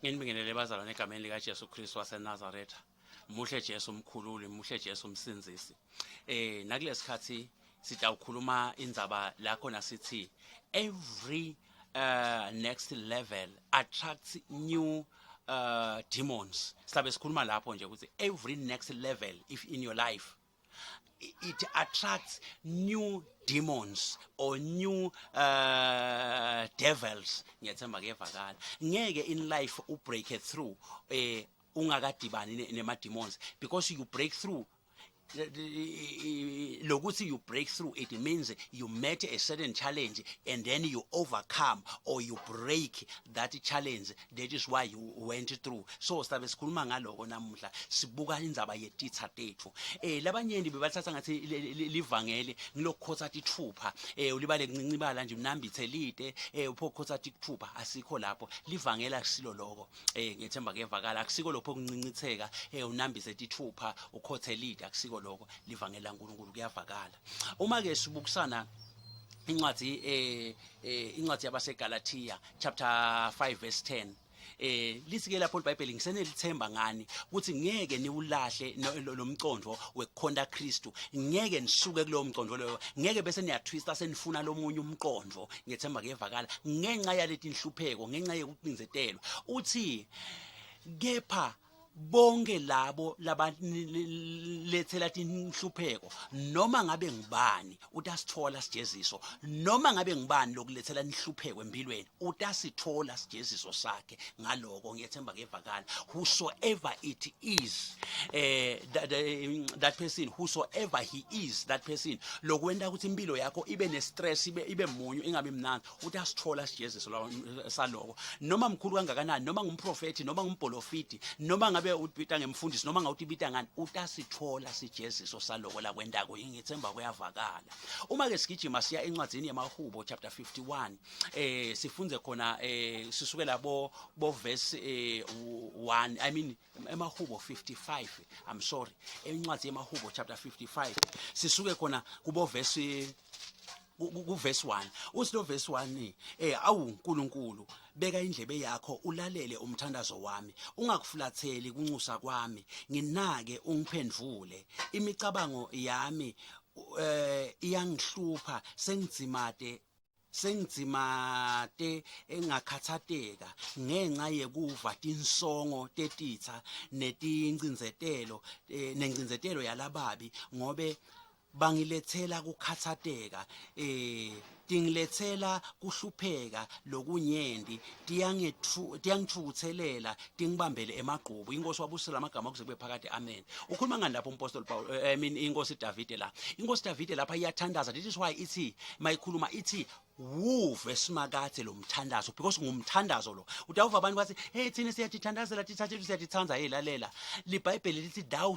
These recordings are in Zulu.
Nginibingelele bazalwane egameni lika Jesu Kristu waseNazaretha. Muhle Jesu umkhululi, muhle Jesu umsindisi. Nakulesikhathi sitawukhuluma indzaba la khona sithi every next level attracts new demons. Sabe sikhuluma lapho nje ukuthi every next level if in your life it attracts new demons or new devils. Ngiyethemba kuyevakala. Ngeke in life u break it through ungakadibani nema demons, because you break through lokuthi you break through, it means you met a certain challenge and then you overcome or you break that challenge. That is why you went through. So sabe sikhuluma ngaloko namuhla, sibuka indzaba yetitsa tetfu. Labanyenti bebathatha ngathi livangele ngilokhotsa tithupha, ulibale kuncincibala nje unambithe lite, uphokotsa tithupha, asikho lapho. Livangela akusilo lokho. Ngiyethemba kuyevakala, akusiko lokho kunциncitheka, unambise tithupha, ukhothe lite, akusiko lokho. Livangela uNkulunkulu kuyavakala. Uma ke sibukisana incwadi yabaseGalatia chapter 5 verse 10, lithi ke lapho iBhayibheli ngisenelithemba ngani ukuthi ngeke niwulahle lo mcondvo wekukhonda Kristu, ngeke nisuke kulo mcondvo loyo, ngeke bese niyatwista senifuna lomunye umcondvo. Ngiyethemba kuyevakala ngenxa yaleti nhlupheko, ngenxa yokuqinzetelwa. Uthi kepha bonke labo labalethela tinhlupheko noma ngabe ngubani utasithola sijeziso, noma ngabe ngubani lokulethela inhlupheko empilweni utasithola sijeziso sakhe ngaloko. Ngiyethemba kuyevakala whosoever it is that person, whosoever he is that person, lokwenta ukuthi impilo yakho ibe ne-stress, ibe munyu, ingabe mnandi, utasithola sijeziso saloko. Noma mkhulu kangakanani, noma ngumprofeti, noma ngumpolofiti, noma ngabe utibita ngemfundisi, noma ngawutibita ngani, utasithola sijeziso saloko la kwendako. Ngithemba kuyavakala. Uma ke sigijima siya encwadzini yamaHubo chapter 51, sifunze khona sisukela bo verse 1, I mean emaHubo 55, I'm sorry, encwadzi yamaHubo chapter 55 sisuke khona kubo verse verse 1. Uthi lo verse 1, awu uNkulunkulu, beka indlebe yakho ulalele umthandazo wami, ungakufulatheli kunxusa kwami, nginake ungiphendvule. Imicabango yami iyangihlupha, sengizimate engakhathateka ngenxa yekuva tinsongo tetitsa nengcinzetelo yalababi, ngobe bangilethela kukhathateka, tingilethela kuhlupheka lokunyenti, tiyangithukuthelela, tingibambele emagqubu. Inkosi wabusela amagama kuze kube phakade, amen. Ukhuluma ngani lapho umpostoli Paul, I mean inkosi Davide la. Inkosi Davide lapha iyathandaza. This is why ithi mayikhuluma ithi wuve simakathe lo mthandazo, because ngumthandazo lo. Utawuva abantu bathi hey thina siyatithandazela tithathe siyatithanza. Hey lalela, liBhayibheli lithi thou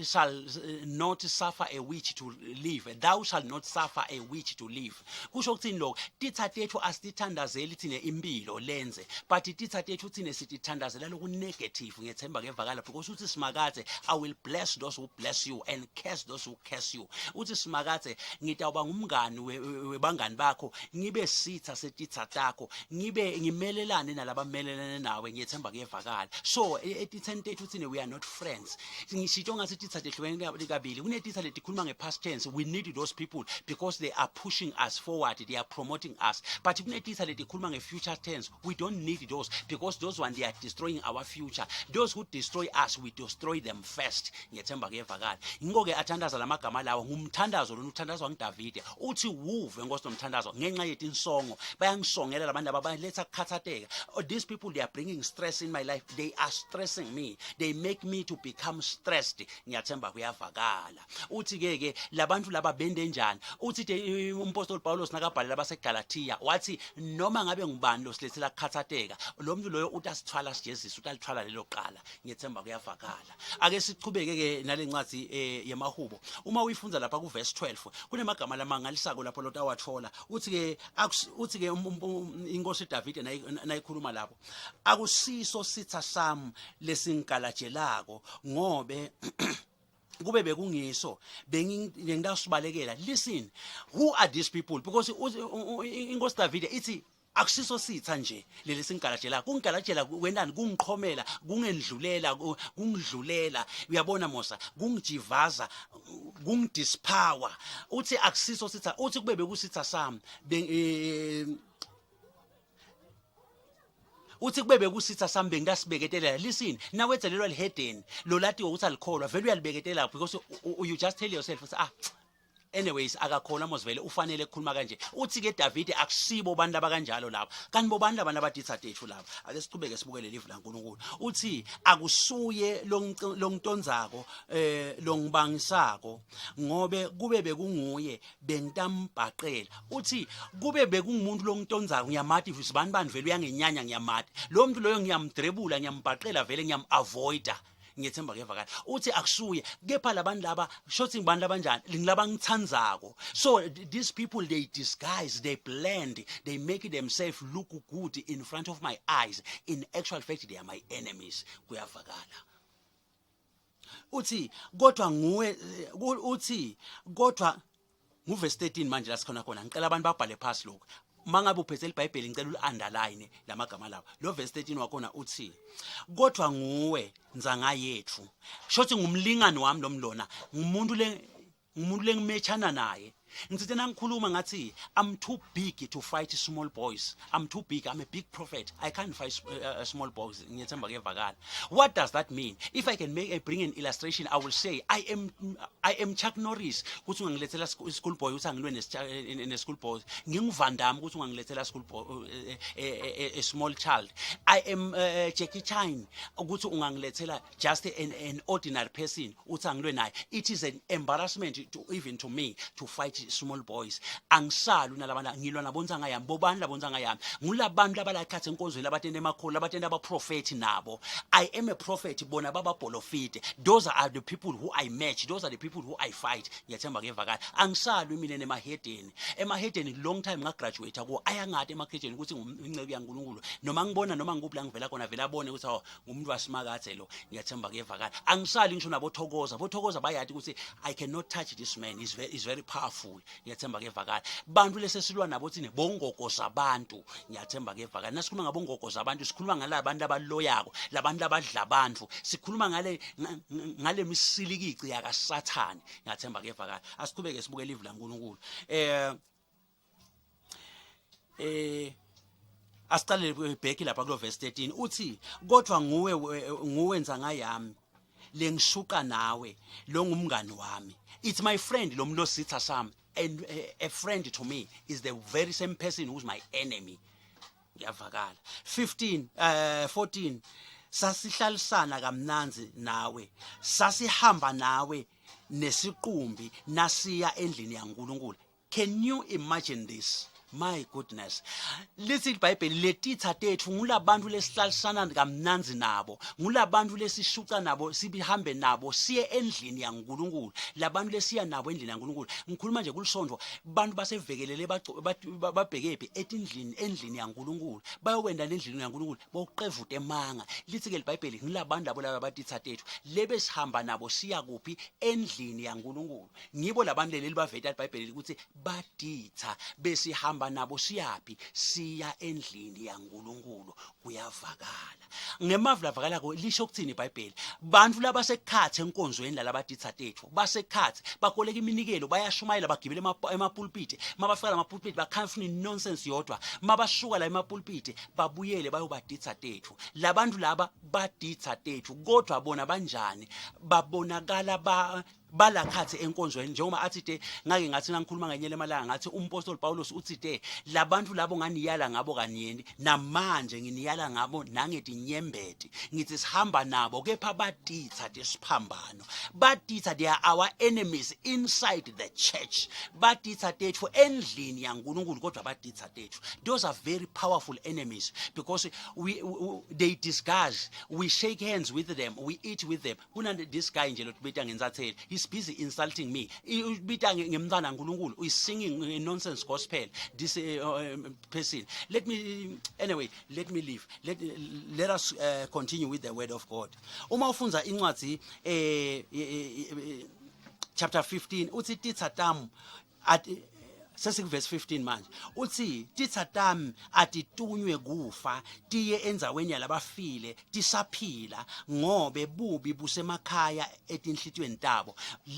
shall not suffer a witch to live, thou shall not suffer a witch to live. Kusho ukuthini lokho? Titsa tethu asitithandazeli thine impilo lenze, but titsa tethu thine sitithandazela loku negative. Ngiyethemba kuyevakala, because uthi simakathe, I will bless those who bless you and curse those who curse you. Uthi simakathe, ngitawuba ngumngani webangani bakho, ngibe sitha setitsa takho, ngimelelane nalabamelelane nawe. Ngiyethemba kuyevakala. So etitseni tethu thine we are not friends. Ngisho ngathi titsa tehlukene kabili. Kunetitsa letikhuluma nge-past tense, we need those people because they are pushing us forward, they are promoting us. But kunetitsa letikhuluma nge-future tense, we don't need those, because those ones they are destroying our future. Those who destroy us, we destroy them first. Ngiyethemba kuyevakala. Ngoke athandaza lamagama lawo ngumthandazo lo, uthandazo waNgidavide. Uthi wuve Nkosi nomthandazo ngenxa yetinsongo, bayangisongela labantu abaletha kukhathateka. These people, they are bringing stress in my life, they are stressing me, they make me to become stressed. Ngiyethemba kuyavakala. Uthi ke labantu laba bende njani? Uthi umpostoli Paulos nakabhalela abaseGalatia wathi noma ngabe ngubani losilethela kukhathateka, lo muntu loyo utasithwala sijeziso, utalithwala lelo qala. Ngiyethemba kuyavakala. Ake sichubeke ke nalencwadi yamaHubo. Uma uyifunza lapha ku verse 12 kunemagama lamangalisako lapho lo tawathola. Uthi ke inkosi Davide nayikhuluma lapho, akusiso sitha sami lesingikalajelako ngobe kube bekungiso bengidasibalekela. Listen, who are these people? Because inkosi Davide ithi akusiso sitha nje leli singalajela kungalajela wenani kungiqhomela kungendlulela kungidlulela uyabona mosa kungijivaza kungidispower uthi akusiso sitha uthi kube bekusitha sami uthi kube bekusitha sami bengasibeketela listen nawethe lelo lihedeni lo lati ukuthi alikholwa vele uyalibeketela because you just tell yourself anyways akakholwa mosivele ufanele ukukhuluma kanje uthi ke David akusibo bantu abakanjalo lapha kanti bobantu abantu abaditha tethu lapha ake siqhubeke sibukele live laNkulunkulu uthi akusuye longitonzako longibangisako ngobe kube bekunguye bengitambhaqela uthi kube bekungumuntu longitonzako ngiyamati isibani vele uyangenyanya ngiyamati lo muntu loyo ngiyamdrebula ngiyambhaqela vele ngiyamavoida ngiyethemba kuyavakala uthi akusuye kepha labantu laba shothi ngibantu abanjani ngilaba ngithandzako so these people they disguise they blend they make themselves look good in front of my eyes in actual fact they are my enemies kuyavakala uthi kodwa nguwe uthi kodwa nguverse 13 manje la sikhona khona ngicela abantu babhale phansi lokho mangabe uphethe iBhayibheli ngicela uliunderline lamagama lawo lo verse 13 wakhona uthi kodwa nguwe nzanga yethu shothi ngumlingani wami lomlona ngumuntu lengimechana naye ngithi nangikhuluma ngathi I'm too big to fight small boys I'm too big I'm a big prophet I can't fight small boys ngiyethemba kuyavakala what does that mean if I can bring an illustration I will say I am Chuck Norris ukuthi ungangilethela school boy uthi angilwe ne school boy nginguvandam ukuthi ungangilethela school boy a small child I am Jackie Chan ukuthi ungangilethela just an ordinary person uthi angilwe naye it is an embarrassment even to me to fight small boys angisalu nalabana ngilwa nabonza ngayami bobani labonza ngayami ngulabantu labalakhathe enkonzweni labatende emakhulu labatende abaprofeti nabo I am a prophet bona baba bolofite those are the people who I match those are the people who I fight ngiyathemba kuyevakala angisalu mina emahedeni long time ngagraduate ko ayangade emakhetheni ukuthi ngumnceke yaNkulunkulu noma ngibona noma ngikuphi ngivela khona vela abone ukuthi ngumuntu wasimakathe lo ngiyathemba kuyevakala angisali ngisho nabothokoza bayathi ukuthi I cannot touch this man is very powerful ngiyathemba kuyevakala bantu lesesilwa nabo thine bongoko zabantu ngiyathemba kuyevakala nasikhuluma ngabongoko zabantu sikhuluma ngalabantu abaloyako labantu abadla abantu sikhuluma ngale misilikici yaka Sathani ngiyathemba kuyevakala asiqhubeke sibuke live laNkulunkulu asiqale back lapha kulo verse 13 uthi kodwa nguwe nzanga yami lengishuqa nawe lo ngumngani wami it's my friend lo muntu ositha sami and a friend to me is the very same person who's my enemy ngiyavakala 14 sasihlalisana kamnanzi nawe sasihamba nawe nesiqumbi nasiya endlini yaNkulunkulu can you imagine this my goodness lithi iBhayibheli letitha tethu ngulabantu lesihlalisana kamnanzi nabo ngulabantu lesishuca nabo sibihambe nabo siye endlini yaNkulunkulu labantu lesiya nabo endlini yaNkulunkulu ngikhuluma nje kulisondvo bantu basevekelele babhekephi endlini yaNkulunkulu bayowenda endlini yaNkulunkulu boqevuta emanga lithi ke iBhayibheli ngulabantu labo laba batitha tethu lebe sihamba nabo siya kuphi endlini yaNkulunkulu ngibo labantu leli baveta iBhayibheli ukuthi baditha besihamba nabo siyapi siya endlini yaNkulunkulu kuyavakala ngemava lavakala ko lisho ukuthini iBhayibheli bantu labasekhathe enkonzweni lalabaditha tethu basekhathe bakoleka iminikelo bayashumayela bagibele emapulpiti mabafika lamapulpiti bakhafuna nonsense yodwa mabashuka la emapulpiti babuyele bayobaditha tethu labantu laba baditha tethu kodwa bona banjani babonakala balakhathe enkonzweni njengoba athi ngake ngathi ngikhuluma ngenyele emalanga ngathi umpostoli Paulus uthi labantu labo nganiyala ngabo kanyeni namanje nginiyala ngabo nangethi nyembeti ngithi sihamba nabo kepha baditha desiphambano baditha they are our enemies inside the church baditha tethu endlini yaNkulunkulu kodwa baditha tethu those are very powerful enemies because they disguise we shake hands with them we eat with them this guy nje lotubita ngenzatheli he's busy insulting me ubita ngemntana kaNkulunkulu is singing a nonsense gospel this person let me leave let us continue with the word of God uma ufunza incwadi chapter 15 uthi titsa tamu sesikuverse 15 manje uthi titsa tami atitunywe kufa tiye endzaweni yalabafile tisaphila ngobe bubi busemakhaya etinhlitweni tabo.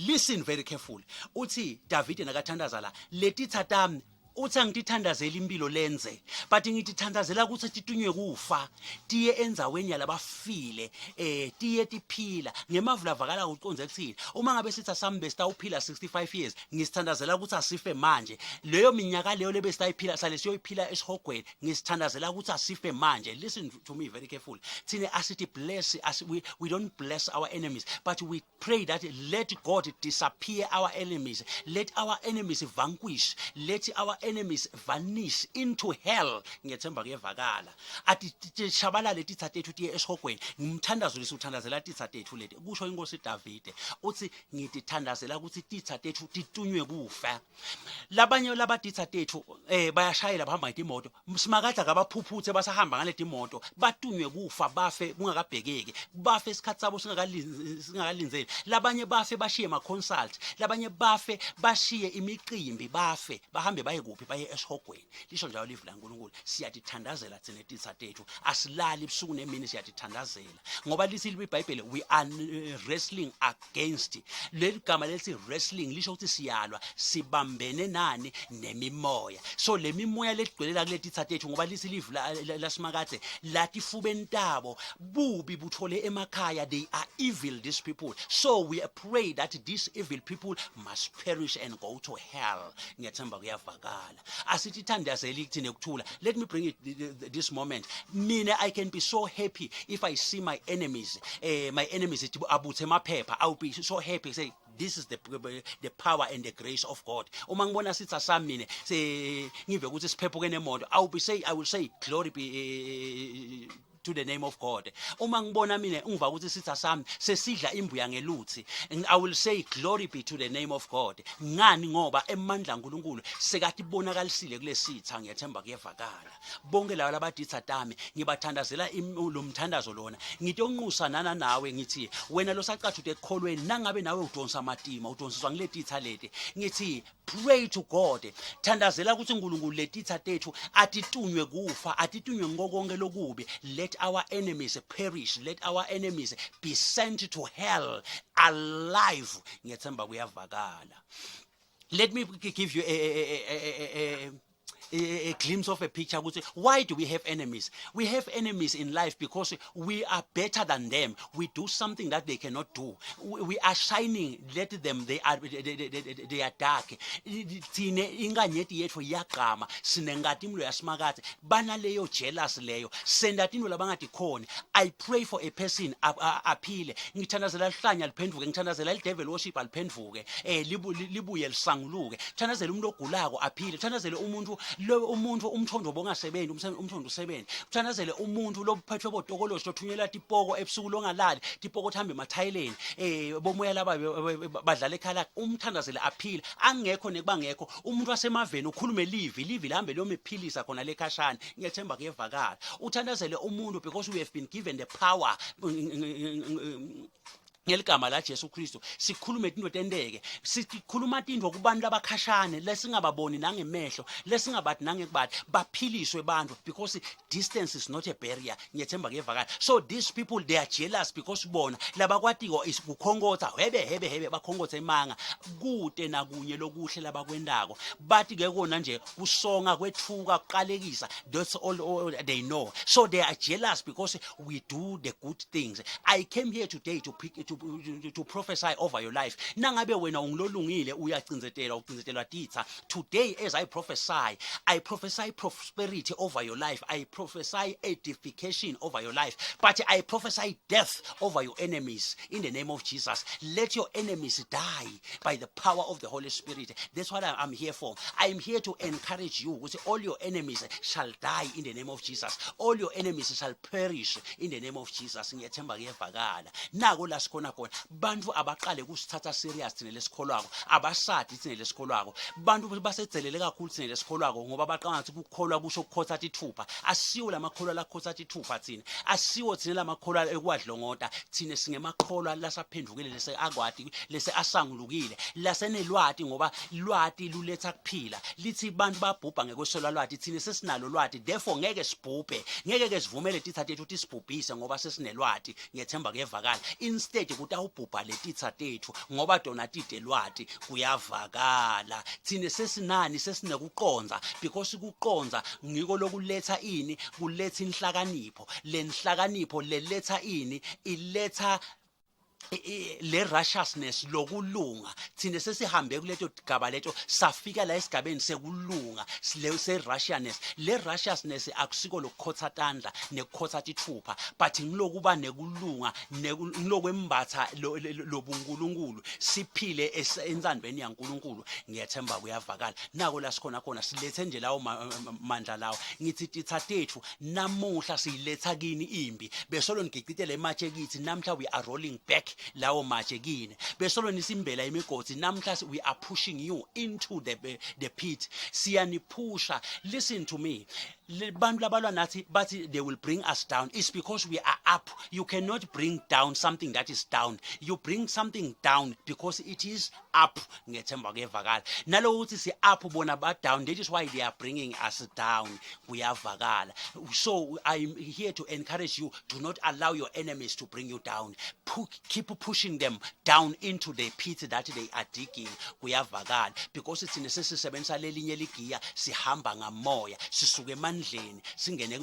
Listen very carefully. Uthi David nakathandaza la letitsa tami uthi angitithandazela impilo lenze but ngitithandazela ukuthi titunywe kufa tiye endzaweni yalabafile tiye tiphila ngemavula avakala uconze kuthini uma ngabe sithi sami besitawuphila 65 years ngisithandazela ukuthi asife manje leyo minyaka leyo lebesitayiphila sale siyoyiphila esihogweni ngisithandazela ukuthi asife manje. Listen to me very carefully. Thina asithi bless we don't bless our enemies but we pray that let God disappear our enemies, let our enemies vanquish, let our enemies vanish into hell. Ngiyethemba kuyevakala athi shabalale titsa tethu tiye esihogweni ngimthandazo lesuthandazela titsa tethu leti kusho inkosi Davide uthi ngitithandazela ukuthi titsa tethu titunywe kufa. Labanye labatitsa tethu bayashayela bahamba ngeimoto simakade kabaphuphuthe basahamba ngale imoto batunywe kufa bafe kungakabhekeki bafe isikhathi sabo singakalinzeli. Labanye bafe bashiye ama consult, labanye bafe bashiye imicimbi bafe bahambe baye kuphi baye esihogweni. Lisho njalo live la uNkulunkulu siyatithandazela thina titsa tethu asilali ebusuku nemini siyatithandazela ngoba lithi iBhayibheli we are wrestling against. Leli gama lethi wrestling lisho ukuthi siyalwa sibambene nani nemimoya. So le mimoya letigwelela kule titsa tethu ngoba lithi live lasimakade lathi fubeni tabo bubi buthole emakhaya. They are evil, these people, so we pray that these evil people must perish and go to hell. Ngiyethemba kuyavakala asitithandazeli kuthine kuthula. Let me bring it this moment. Mina I can be so happy if I see my enemies abuthe emaphepha. I'll be so happy say this is the power and the grace of God. Uma ngibona sithi asamine ngive ukuthi siphephuke nemoto I will say glory be to the name of God. Uma ngibona mina ngiva ukuthi sitha sami sesidla imbuya ngeluthi I will say glory be to the name of God. Ngani ngoba emandla uNkulunkulu sekathi bonakalisile kulesitha. Ngiyethemba kuyevakala bonke laba labaditsa tami ngibathandazela lo mthandazo lona ngithi onqusa nana nawe ngithi wena losaqathude ekholweni nangabe nawe udonsa amatima udonsiswa ngiletitha leti ngithi pray to God thandazela ukuthi uNkulunkulu letitha tethu atitunywe kufa atitunywe ngokonke lokubi. Let our enemies perish, let our enemies be sent to hell alive. Ngiyethemba kuyavakala. Let me give you a glimpse of a picture. Why do we have enemies? We have enemies in life because we are better than them. We do something that they cannot do. We are shining. Let them. They are dark. Thine inganyeti yethu yagqama sinengati imlo yasimakade bana leyo jealous leyo sendathi into labangathi khona. I pray for a person aphile. Ngithandazela lihlanya liphenduke. Ngithandazela idevil worship aliphenduke. Libuye lisanguluke. Ngithandazela umuntu ogulako aphile. Ngithandazela umuntu umthondo bongasebenzi umthondo usebenzi. Kuthandazele umuntu lophethwe bodokoloshi lothunyelwa tipoko ebusuku longalali tipoko thambe emathayileni bomoya laba badlala ekhala umthandazele aphila angekho nekubangekho umuntu wasemaveni ukhulume livi lihambe lomephilisa khona lekhashana. Ngiyethemba kuyevakala uthandazele umuntu because we have been given the power ngeligama la Jesu Kristu sikhulume into tendeke sikhuluma into kubantu labakhashane lesingababoni nangemehlo lesingabathi nangekubathi baphiliswe abantu because distance is not a barrier. Ngiyethemba kuyevakala. So these people they are jealous because bona labakwatiko is kukhonkotha hebe bakhonkotha imanga kude nakunye lokuhle labakwendako bathi ke kona nje kusonga kwethuka kuqalekisa. That's all they know. So they are jealous because we do the good things. I came here today to prophesy over your life. Nangabe wena ungilolungile uyacinzetelwa titsa. Today as I prophesy prosperity over your life. I prophesy edification over your life. But I prophesy death over your enemies in the name of Jesus. Let your enemies die by the power of the Holy Spirit. That's what I'm here for. I'm here to encourage you. All your enemies shall die in the name of Jesus. All your enemies shall perish in the name of Jesus. Ngiyethemba kuyevakala. Nako la sikhona sibona khona bantu abaqale kusithatha serious thina lesikholwako abasadi thina lesikholwako bantu basedzelele kakhulu thina lesikholwako ngoba baqanga ukuthi ukukholwa kusho ukukhotha ithupha asiwo lamakholwa la khotha ithupha thina asiwo thina lamakholwa ekwadlongota thina singemakholwa lasaphendukile lese akwadi lese asangulukile lasenelwati ngoba lwati luletha kuphila lithi bantu babhubha ngekweselwa lwati thina sesinalo lwati therefore ngeke sibhubhe ngeke ke sivumele titha tethu tisibhubhise ngoba sesinelwati ngiyethemba kuyevakala instead ukuthi awubhubha letitha tethu ngoba dona tide lwati kuyavakala thina sesinani sesinekuqonza because ukuqonza ngiko lokuletha ini kuletha inhlakanipho lenhlakanipho leletha ini iletha le righteousness lokulunga thina sesihambe kuleto gaba leto safika la esigabeni sekulunga se righteousness le righteousness akusiko lokukhotha tandla nekukhotha ithupha but ngilokuba nekulunga ngilokwembatha lobunkulunkulu siphile ensandweni yaNkulunkulu ngiyethemba kuyavakala nako la sikhona khona silethe nje lawo mandla lawo ngithi titha tethu namuhla siyiletha kini imbi besolo ngigicitele ematshe kithi namhla we are rolling back lawo matshe kini besolo nisimbela imigodi namhla we are pushing you into the pit siyaniphusha listen to me bantu labalwa nathi bathi they will bring us down it's because we are up you cannot bring down something that is down you bring something down because it is up ngethemba kuyevakala nalo ukuthi si up bona ba down that is why they are bringing us down kuyavakala so I'm here to encourage you do not allow your enemies to bring you down keep pushing them down into the pit that they are digging kuyavakala because it's necessary lelinye ligiya sihamba ngamoya sisuke emandleni singene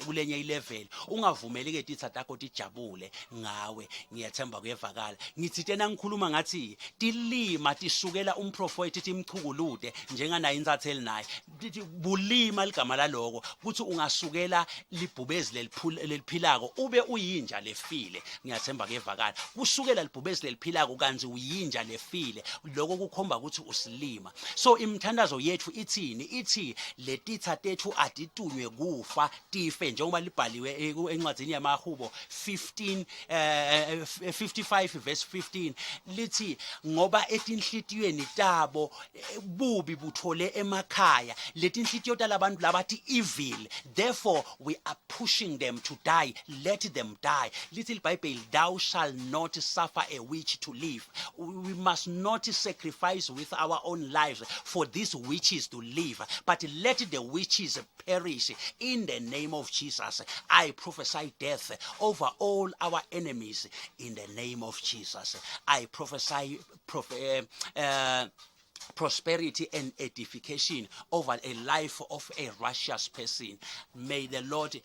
kulenye ilevel ungavumeli ke titha takho tijabule ngawe ngiyethemba kuyevakala ngithi tena ngikhuluma ngathi tilima tisukela umprofeti timchukulude njenganayo insatheli naye bulima ligama laloko kuthi ungasukela libhubezi leliphilako ube uyinja lefile ngiyethemba kuyevakala kusukela libhubezi leliphilako kanzi uyinja lefile lokho kukhomba ukuthi usilima so imthandazo yethu ithini ithi letitha tethu atitunywe kufa tife njengoba libhaliwe encwadzini yamahubo 55 verse 15 lithi ngoba etinhlitiyweni tabo bubi buthole emakhaya letinhlitiyo talabantu labathi evil therefore we are pushing them to die let them die little Bible thou shall not suffer a witch to live we must not sacrifice with our own lives for these witches to live but let the witches perish in the name of Jesus. I prophesy death over all our enemies in the name of Jesus. I prophesy prosperity and edification over a life of a righteous person. May the Lord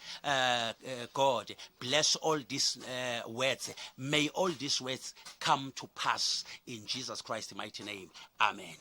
God bless all these words. May all these words come to pass in Jesus Christ's mighty name. Amen.